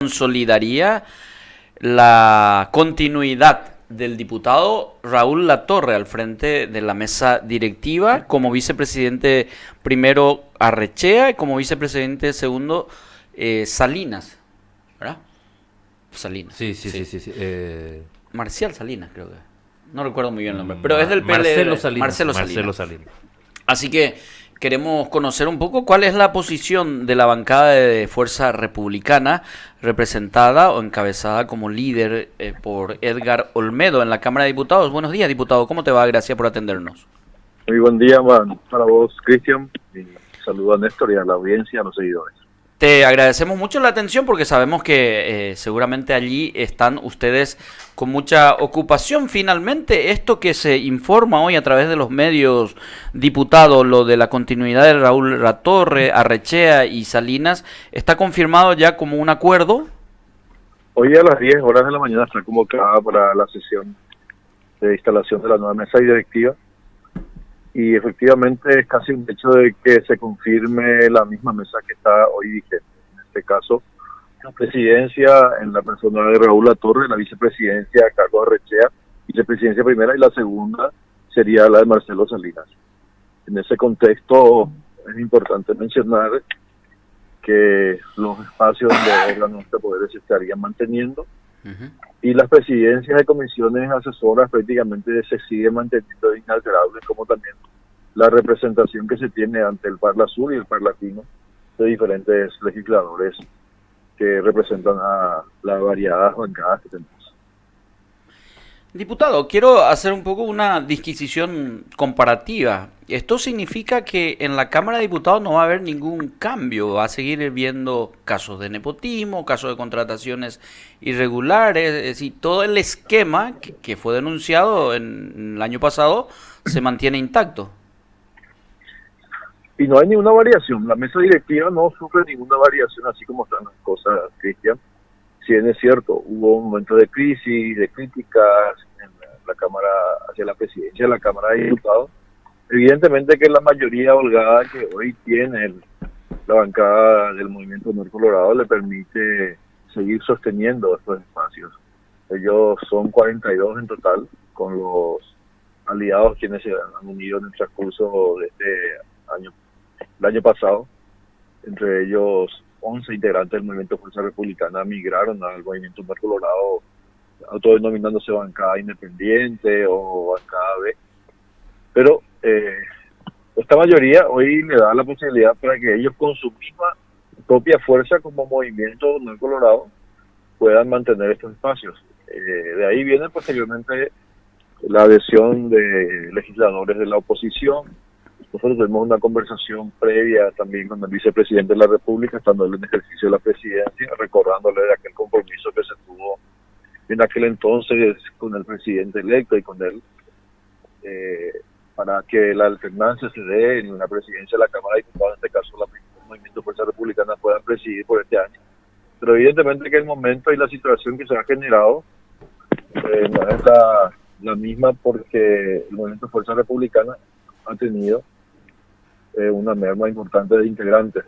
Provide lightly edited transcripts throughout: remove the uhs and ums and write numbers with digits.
consolidaría la continuidad del diputado Raúl Latorre al frente de la mesa directiva, como vicepresidente primero Arrechea y como vicepresidente segundo Salinas, ¿verdad? Salinas, Sí, sí, sí, sí. sí, sí. Marcial Salinas, creo que. No recuerdo muy bien el nombre, pero es del Marcelo PLD, Salinas. Marcelo Marcelo Salinas. Salinas. Así que queremos conocer un poco cuál es la posición de la bancada de Fuerza Republicana, representada o encabezada como líder por Edgar Olmedo en la Cámara de Diputados. Buenos días, diputado. ¿Cómo te va? Gracias por atendernos. Muy buen día para vos, Cristian, y saludo a Néstor y a la audiencia, a los seguidores. Te agradecemos mucho la atención porque sabemos que seguramente allí están ustedes con mucha ocupación. Finalmente, esto que se informa hoy a través de los medios, diputado, lo de la continuidad de Raúl Latorre, Arrechea y Salinas, ¿está confirmado ya como un acuerdo? Hoy a las 10 horas de la mañana está convocada para la sesión de instalación de la nueva mesa directiva y efectivamente es casi un hecho de que se confirme la misma mesa que está hoy vigente. En este caso, la presidencia en la persona de Raúl Latorre, la vicepresidencia Carlos Arrechea, vicepresidencia primera, y la segunda sería la de Marcelo Salinas. En ese contexto es importante mencionar que los espacios de órganos de poderes se estarían manteniendo y las presidencias de comisiones asesoras prácticamente se siguen manteniendo inalterables, como también la representación que se tiene ante el Parla Sur y el Parlatino de diferentes legisladores que representan a las variadas bancadas que tenemos. Diputado, quiero hacer un poco una disquisición comparativa. Esto significa que en la Cámara de Diputados no va a haber ningún cambio, va a seguir viendo casos de nepotismo, casos de contrataciones irregulares, es decir, todo el esquema que fue denunciado en el año pasado se mantiene intacto. Y no hay ninguna variación, la mesa directiva no sufre ninguna variación así como están las cosas, Cristian. Si bien es cierto, hubo un momento de crisis, de críticas en la Cámara, hacia la presidencia de la Cámara de Diputados. Evidentemente que la mayoría holgada que hoy tiene la bancada del Movimiento Honor Colorado le permite seguir sosteniendo estos espacios. Ellos son 42 en total, con los aliados quienes se han unido en el transcurso de este año, el año pasado, entre ellos 11 integrantes del Movimiento Fuerza Republicana migraron al Movimiento Honor Colorado, autodenominándose bancada independiente o bancada B. Pero esta mayoría hoy le da la posibilidad para que ellos con su misma propia fuerza como Movimiento Honor Colorado puedan mantener estos espacios. De ahí viene posteriormente la adhesión de legisladores de la oposición. Nosotros tuvimos una conversación previa también con el vicepresidente de la República, estando él en ejercicio de la presidencia, recordándole de aquel compromiso que se tuvo en aquel entonces con el presidente electo y con él, para que la alternancia se dé en una presidencia de la Cámara de Diputados, en este caso el Movimiento Fuerza Republicana, puedan presidir por este año. Pero evidentemente que el momento y la situación que se ha generado no es la misma, porque el Movimiento Fuerza Republicana ha tenido una merma importante de integrantes.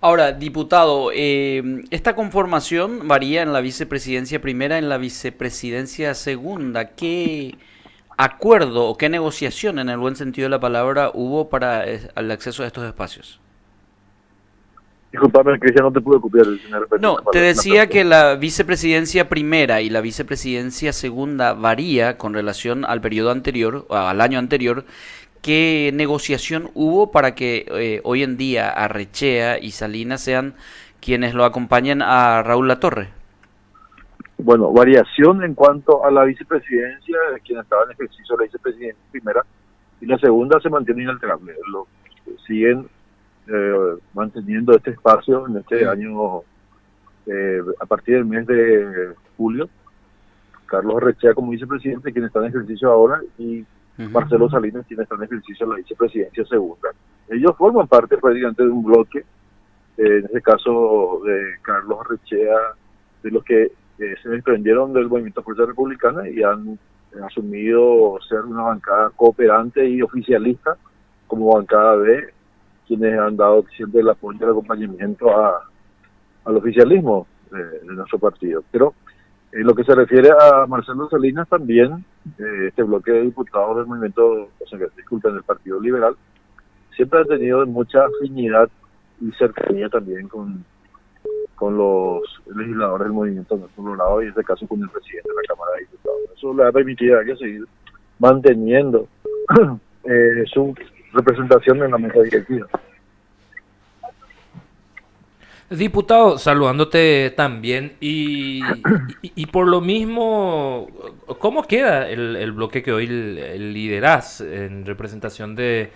Ahora, diputado, esta conformación varía en la vicepresidencia primera, en la vicepresidencia segunda. ¿Qué acuerdo o qué negociación, en el buen sentido de la palabra, hubo para el acceso a estos espacios? Disculpame, Cristian, no te pude copiar. No, te decía que la vicepresidencia primera y la vicepresidencia segunda varía con relación al periodo anterior, al año anterior. ¿Qué negociación hubo para que hoy en día Arrechea y Salinas sean quienes lo acompañen a Raúl Latorre? Bueno, variación en cuanto a la vicepresidencia, quien estaba en ejercicio de la vicepresidencia primera, y la segunda se mantiene inalterable. Siguen manteniendo este espacio en este año, a partir del mes de julio. Carlos Arrechea como vicepresidente, quien está en ejercicio ahora, y Marcelo Salinas, quien está en ejercicio de la vicepresidencia segunda. Ellos forman parte prácticamente de un bloque, en este caso de Carlos Arrechea, de los que se desprendieron del Movimiento Fuerza Republicana y han asumido ser una bancada cooperante y oficialista como bancada B, quienes han dado siempre el apoyo y el acompañamiento a al oficialismo de nuestro partido. Pero en lo que se refiere a Marcelo Salinas también, este bloque de diputados del movimiento, o sea, disculpen, del Partido Liberal, siempre ha tenido mucha afinidad y cercanía también con los legisladores del movimiento no colorado, y en este caso con el presidente de la Cámara de Diputados. Eso le ha permitido a ellos seguir manteniendo su representación en la mesa directiva. Diputado, saludándote también y por lo mismo, ¿cómo queda el bloque que hoy liderás en representación de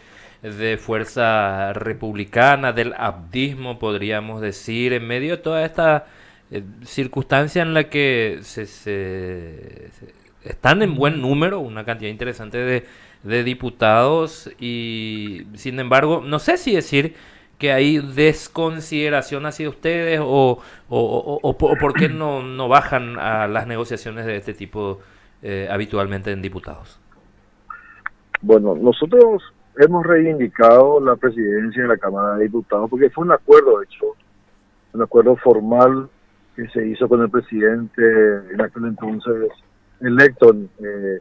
Fuerza Republicana, del abdismo, podríamos decir, en medio de toda esta circunstancia en la que están en buen número, una cantidad interesante de diputados y, sin embargo, no sé si decir que hay desconsideración hacia ustedes o por qué no bajan a las negociaciones de este tipo habitualmente en diputados? Bueno, nosotros hemos reivindicado la presidencia de la Cámara de Diputados porque fue un acuerdo, de hecho, un acuerdo formal que se hizo con el presidente en aquel entonces electo,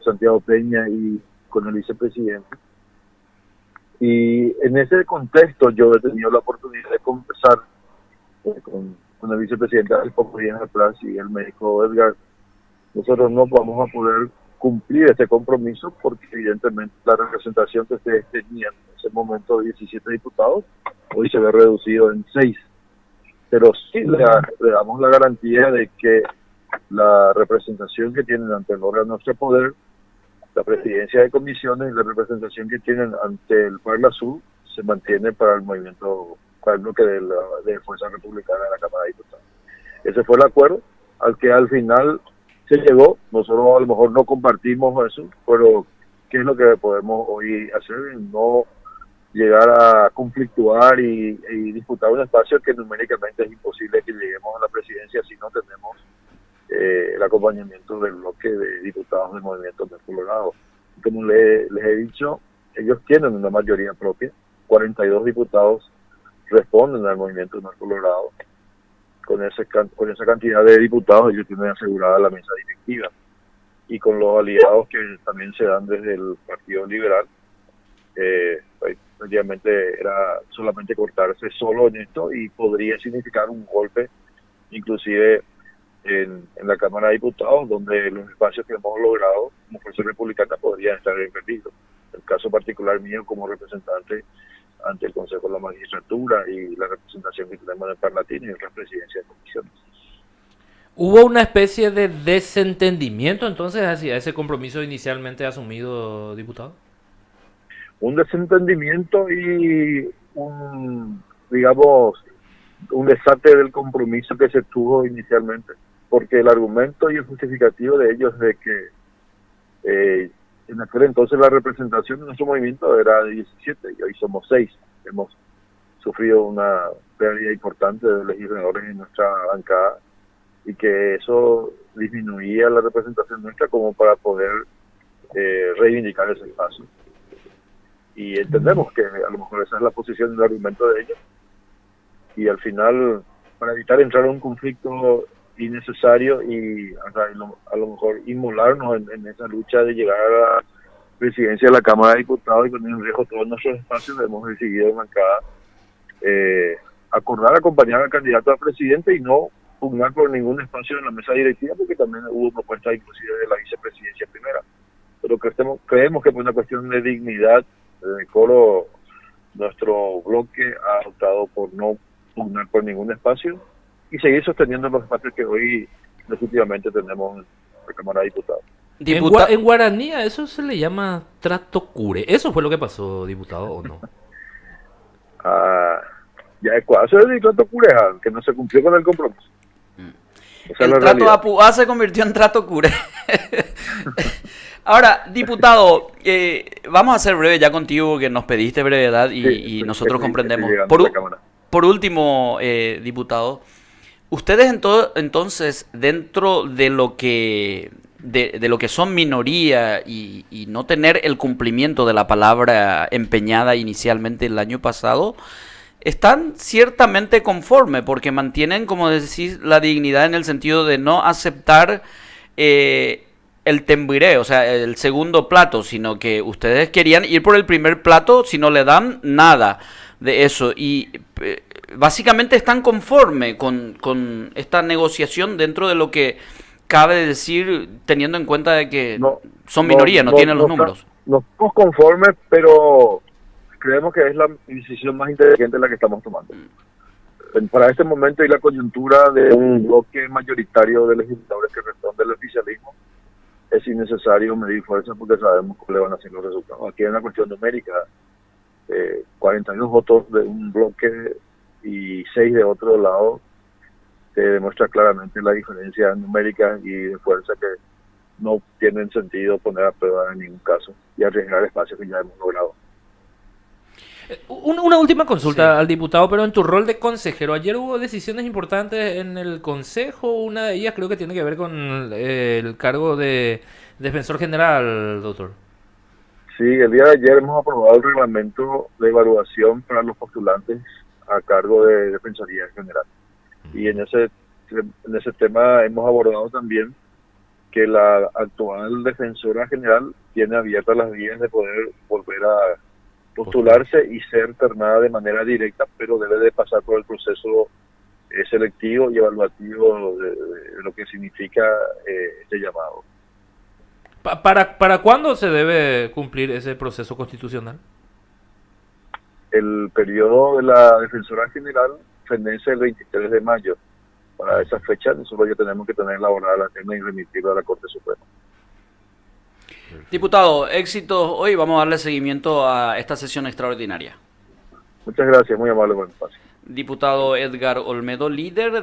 Santiago Peña, y con el vicepresidente. Y en ese contexto yo he tenido la oportunidad de conversar con el vicepresidente hace pocos días atrás, y él me dijo: Edgar, nosotros no vamos a poder cumplir este compromiso porque evidentemente la representación que ustedes tenían en ese momento de 17 diputados hoy se ve reducido en 6. Pero sí le damos la garantía de que la representación que tienen ante el órgano de nuestro poder, la presidencia de comisiones y la representación que tienen ante el Parla Sur se mantiene para el movimiento, para el bloque de Fuerza Republicana de la Cámara de Diputados. Ese fue el acuerdo al que al final se llegó. Nosotros a lo mejor no compartimos eso, pero ¿qué es lo que podemos hoy hacer? No llegar a conflictuar y disputar un espacio que numéricamente es imposible que lleguemos a la presidencia si no tenemos el acompañamiento del bloque de diputados del movimiento del Colorado. Como les he dicho, ellos tienen una mayoría propia, 42 diputados responden al movimiento del Colorado. Con esa cantidad de diputados ellos tienen asegurada la mesa directiva, y con los aliados que también se dan desde el Partido Liberal, prácticamente era solamente cortarse solo en esto, y podría significar un golpe inclusive en la Cámara de Diputados, donde los espacios que hemos logrado como Fuerza Republicana podrían estar en peligro. El caso particular mío como representante ante el Consejo de la Magistratura y la representación que tenemos en el Parlatín y en la presidencia de comisiones. ¿Hubo una especie de desentendimiento entonces hacia ese compromiso inicialmente asumido, diputado? Un desentendimiento y digamos, un desate del compromiso que se tuvo inicialmente, porque el argumento y el justificativo de ellos de que en aquel entonces la representación de nuestro movimiento era de 17 y hoy somos 6. Hemos sufrido una pérdida importante de legisladores en nuestra bancada, y que eso disminuía la representación nuestra como para poder reivindicar ese espacio. Y entendemos que a lo mejor esa es la posición y el argumento de ellos, y al final, para evitar entrar en un conflicto innecesario y a lo mejor inmolarnos en esa lucha de llegar a la presidencia de la Cámara de Diputados y poner en riesgo todos nuestros espacios, hemos decidido en bancada acordar acompañar al candidato a presidente y no pugnar por ningún espacio en la mesa directiva, porque también hubo propuestas inclusive de la vicepresidencia primera. Pero creemos que por una cuestión de dignidad, de decoro, nuestro bloque ha optado por no pugnar por ningún espacio y seguir sosteniendo los espacios que hoy legítimamente tenemos en la Cámara de Diputados. En guaraní a eso se le llama trato cure. ¿Eso fue lo que pasó, diputado, o no? Ya es cuasi el trato cureja, que no se cumplió con el compromiso. El trato Apuá se convirtió en trato cure. Ahora, diputado, vamos a ser breve ya contigo, que nos pediste brevedad y nosotros comprendemos. Por último, diputado, ustedes entonces, dentro de lo que son minoría y no tener el cumplimiento de la palabra empeñada inicialmente el año pasado, están ciertamente conformes porque mantienen, como decís, la dignidad en el sentido de no aceptar el temburé, o sea, el segundo plato, sino que ustedes querían ir por el primer plato si no le dan nada de eso. Y básicamente están conformes con esta negociación dentro de lo que cabe decir, teniendo en cuenta de que son minoría, no tienen los números. No estamos conformes, pero creemos que es la decisión más inteligente la que estamos tomando. Para este momento y la coyuntura de un bloque mayoritario de legisladores que responden del oficialismo, es innecesario medir fuerzas porque sabemos cuáles van a ser los resultados. Aquí hay una cuestión numérica, 42 votos de un bloque y 6 de otro lado, que demuestra claramente la diferencia numérica y de fuerza que no tienen sentido poner a prueba en ningún caso y arriesgar espacios que ya hemos logrado. Una última consulta al diputado, pero en tu rol de consejero. Ayer hubo decisiones importantes en el Consejo. Una de ellas creo que tiene que ver con el cargo de defensor general, doctor. Sí, el día de ayer hemos aprobado el reglamento de evaluación para los postulantes a cargo de Defensoría General. Y en ese tema hemos abordado también que la actual defensora general tiene abiertas las vías de poder volver a postularse y ser ternada de manera directa, pero debe de pasar por el proceso selectivo y evaluativo de lo que significa este llamado. ¿Para cuándo se debe cumplir ese proceso constitucional? El periodo de la defensora general vence el 23 de mayo. Para esa fecha nosotros ya tenemos que tener elaborada la terna y remitirla a la Corte Suprema. Diputado, éxitos hoy. Vamos a darle seguimiento a esta sesión extraordinaria. Muchas gracias, muy amable por el espacio. Diputado Edgar Olmedo, líder de